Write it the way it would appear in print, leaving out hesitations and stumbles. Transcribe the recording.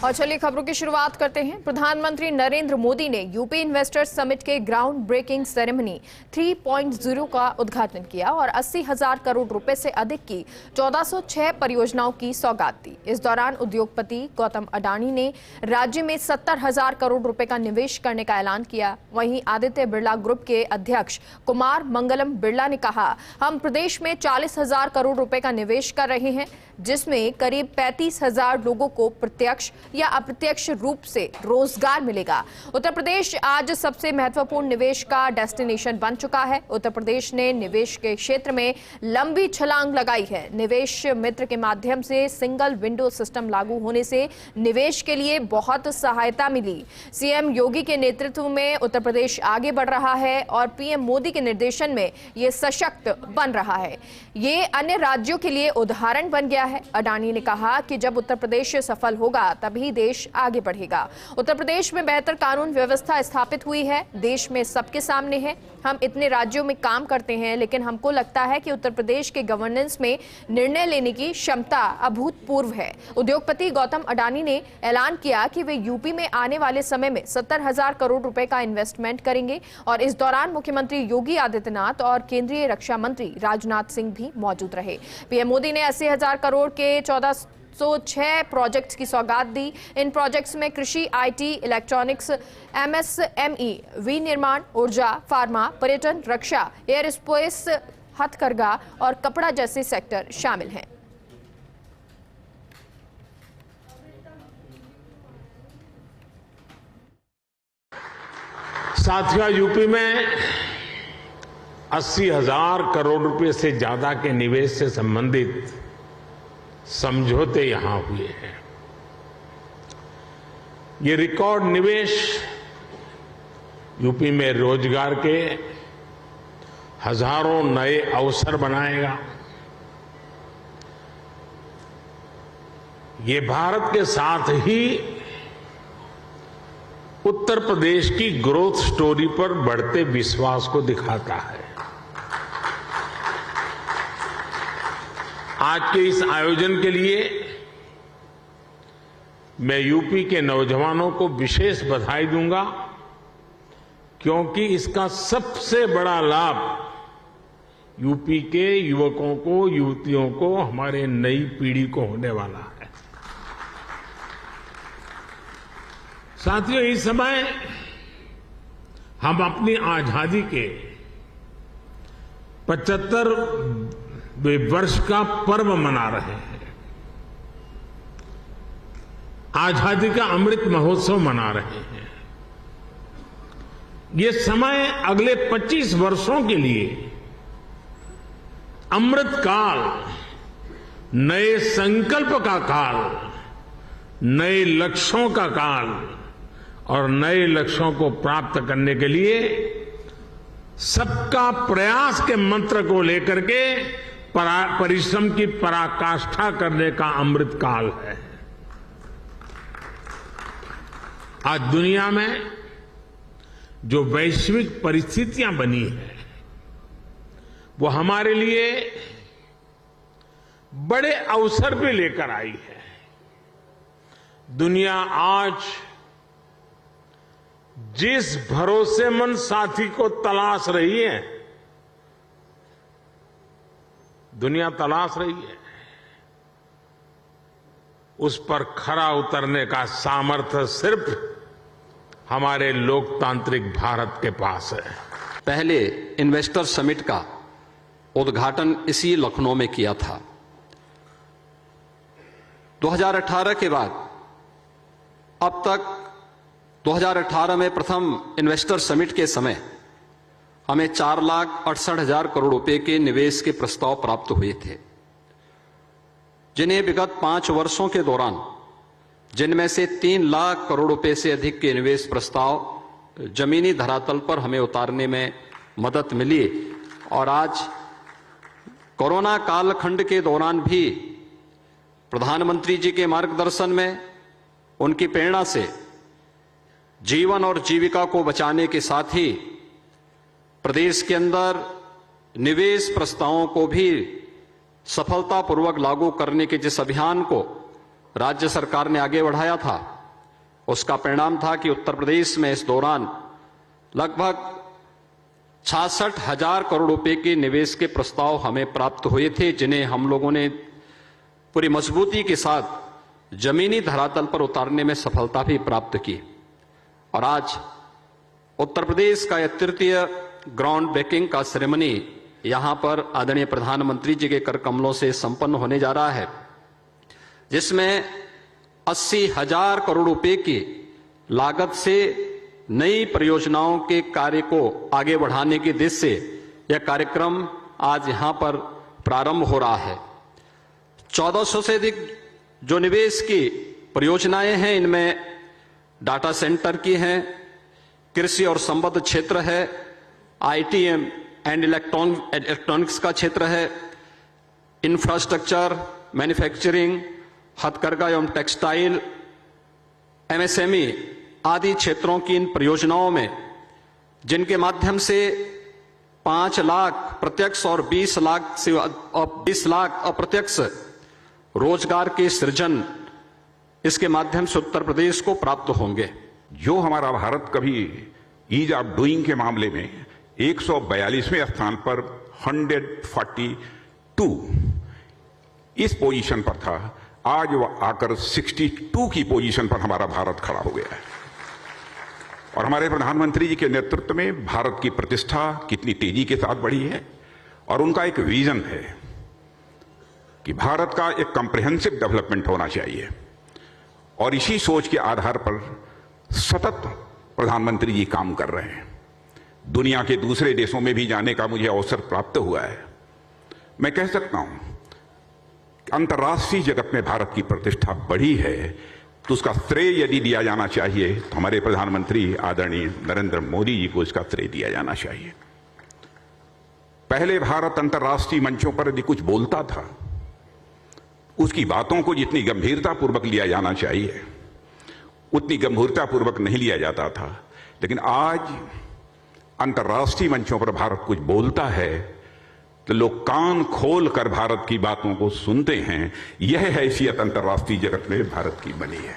और चलिए खबरों की शुरुआत करते हैं। प्रधानमंत्री नरेंद्र मोदी ने यूपी इन्वेस्टर्स समिट के ग्राउंड ब्रेकिंग सेरेमनी 3.0 का उद्घाटन किया और 80,000 करोड़ रुपए से अधिक की 1406 परियोजनाओं की सौगात दी। इस दौरान उद्योगपति गौतम अडानी ने राज्य में 70,000 करोड़ रुपए का निवेश करने का ऐलान किया। वहीं आदित्य बिरला ग्रुप के अध्यक्ष कुमार मंगलम बिरला ने कहा, हम प्रदेश में 40,000 करोड़ रुपए का निवेश कर रहे हैं, जिसमें करीब 35,000 लोगों को प्रत्यक्ष या अप्रत्यक्ष रूप से रोजगार मिलेगा। उत्तर प्रदेश आज सबसे महत्वपूर्ण निवेश का डेस्टिनेशन बन चुका है। उत्तर प्रदेश ने निवेश के क्षेत्र में लंबी छलांग लगाई है। निवेश मित्र के माध्यम से सिंगल विंडो सिस्टम लागू होने से निवेश के लिए बहुत सहायता मिली। सीएम योगी के नेतृत्व में उत्तर प्रदेश आगे बढ़ रहा है और पीएम मोदी के निर्देशन में ये सशक्त बन रहा है। ये अन्य राज्यों के लिए उदाहरण बन गया है। अडानी ने कहा कि जब उत्तर प्रदेश सफल होगा तभी देश आगे बढ़ेगा। उत्तर प्रदेश में बेहतर कानून व्यवस्था स्थापित हुई है, देश में सबके सामने है। हम इतने राज्यों में काम करते हैं, लेकिन हमको लगता है कि उत्तर प्रदेश के गवर्नेंस में निर्णय लेने की क्षमता अभूतपूर्व है। उद्योगपति गौतम अडानी ने ऐलान किया कि वे यूपी में आने वाले समय में 70,000 करोड़ रुपए का इन्वेस्टमेंट करेंगे और इस दौरान मुख्यमंत्री योगी आदित्यनाथ और केंद्रीय रक्षा मंत्री राजनाथ सिंह भी मौजूद रहे। पीएम मोदी ने 80,000 करोड़ के 1406 प्रोजेक्ट्स की सौगात दी। इन प्रोजेक्ट्स में कृषि, आईटी, इलेक्ट्रॉनिक्स, एमएसएमई, विनिर्माण, ऊर्जा, फार्मा, पर्यटन, रक्षा, एयरस्पेस, हथकरघा और कपड़ा जैसे सेक्टर शामिल हैं। साथियों, यूपी में 80,000 करोड़ रुपए से ज्यादा के निवेश से संबंधित समझौते यहां हुए हैं। ये रिकॉर्ड निवेश यूपी में रोजगार के हजारों नए अवसर बनाएगा। ये भारत के साथ ही उत्तर प्रदेश की ग्रोथ स्टोरी पर बढ़ते विश्वास को दिखाता है। आज के इस आयोजन के लिए मैं यूपी के नौजवानों को विशेष बधाई दूंगा, क्योंकि इसका सबसे बड़ा लाभ यूपी के युवकों को, युवतियों को, हमारे नई पीढ़ी को होने वाला है। साथियों, इस समय हम अपनी आजादी के 75वें वर्ष का पर्व मना रहे हैं। आजादी का अमृत महोत्सव मना रहे हैं। ये समय अगले 25 वर्षों के लिए अमृत काल, नए संकल्प का काल, नए लक्ष्यों का काल और नए लक्ष्यों को प्राप्त करने के लिए सबका प्रयास के मंत्र को लेकर के परिश्रम की पराकाष्ठा करने का अमृत काल है। आज दुनिया में जो वैश्विक परिस्थितियां बनी हैं, वो हमारे लिए बड़े अवसर भी लेकर आई है। दुनिया आज जिस भरोसेमंद साथी को तलाश रही है, दुनिया तलाश रही है, उस पर खरा उतरने का सामर्थ्य सिर्फ हमारे लोकतांत्रिक भारत के पास है। पहले इन्वेस्टर समिट का उद्घाटन इसी लखनऊ में किया था। 2018 के बाद अब तक 2018 में प्रथम इन्वेस्टर समिट के समय हमें 4,68,000 करोड़ रुपए के निवेश के प्रस्ताव प्राप्त हुए थे, जिन्हें विगत 5 वर्षों के दौरान, जिनमें से 3 लाख करोड़ रुपए से अधिक के निवेश प्रस्ताव जमीनी धरातल पर हमें उतारने में मदद मिली। और आज कोरोना कालखंड के दौरान भी प्रधानमंत्री जी के मार्गदर्शन में, उनकी प्रेरणा से जीवन और जीविका को बचाने के साथ ही प्रदेश के अंदर निवेश प्रस्तावों को भी सफलतापूर्वक लागू करने के जिस अभियान को राज्य सरकार ने आगे बढ़ाया था, उसका परिणाम था कि उत्तर प्रदेश में इस दौरान लगभग 66,000 करोड़ रुपए के निवेश के प्रस्ताव हमें प्राप्त हुए थे, जिन्हें हम लोगों ने पूरी मजबूती के साथ जमीनी धरातल पर उतारने में सफलता भी प्राप्त की। और आज उत्तर प्रदेश का यह तृतीय ग्राउंड ब्रेकिंग का सेरेमनी यहां पर आदरणीय प्रधानमंत्री जी के कर कमलों से संपन्न होने जा रहा है, जिसमें 80,000 करोड़ रुपए की लागत से नई परियोजनाओं के कार्य को आगे बढ़ाने की दिशा से यह कार्यक्रम आज यहां पर प्रारंभ हो रहा है। 1400 से अधिक जो निवेश की परियोजनाएं हैं, इनमें डाटा सेंटर की हैं, कृषि और संबद्ध क्षेत्र है, आईटी एंड इलेक्ट्रॉनिक्स का क्षेत्र है, इंफ्रास्ट्रक्चर, मैन्युफैक्चरिंग, हथकरघा एवं टेक्सटाइल, एमएसएमई आदि क्षेत्रों की इन परियोजनाओं में, जिनके माध्यम से 5 लाख प्रत्यक्ष और 20 लाख अप्रत्यक्ष रोजगार के सृजन इसके माध्यम से उत्तर प्रदेश को प्राप्त होंगे। जो हमारा भारत कभी ईज ऑफ डूइंग के मामले में 142वें स्थान पर 142 इस पोजीशन पर था, आज वह आकर 62 की पोजीशन पर हमारा भारत खड़ा हो गया है। और हमारे प्रधानमंत्री जी के नेतृत्व में भारत की प्रतिष्ठा कितनी तेजी के साथ बढ़ी है, और उनका एक विजन है कि भारत का एक कॉम्प्रिहेंसिव डेवलपमेंट होना चाहिए। और इसी सोच के आधार पर सतत प्रधानमंत्री जी काम कर रहे हैं। दुनिया के दूसरे देशों में भी जाने का मुझे अवसर प्राप्त हुआ है। मैं कह सकता हूं कि अंतर्राष्ट्रीय जगत में भारत की प्रतिष्ठा बढ़ी है, तो उसका श्रेय यदि दिया जाना चाहिए तो हमारे प्रधानमंत्री आदरणीय नरेंद्र मोदी जी को इसका श्रेय दिया जाना चाहिए। पहले भारत अंतर्राष्ट्रीय मंचों पर यदि कुछ बोलता था, उसकी बातों को जितनी गंभीरतापूर्वक लिया जाना चाहिए उतनी गंभीरतापूर्वक नहीं लिया जाता था। लेकिन आज अंतर्राष्ट्रीय मंचों पर भारत कुछ बोलता है तो लोग कान खोल कर भारत की बातों को सुनते हैं। यह हैसियत अंतर्राष्ट्रीय जगत में भारत की बनी है।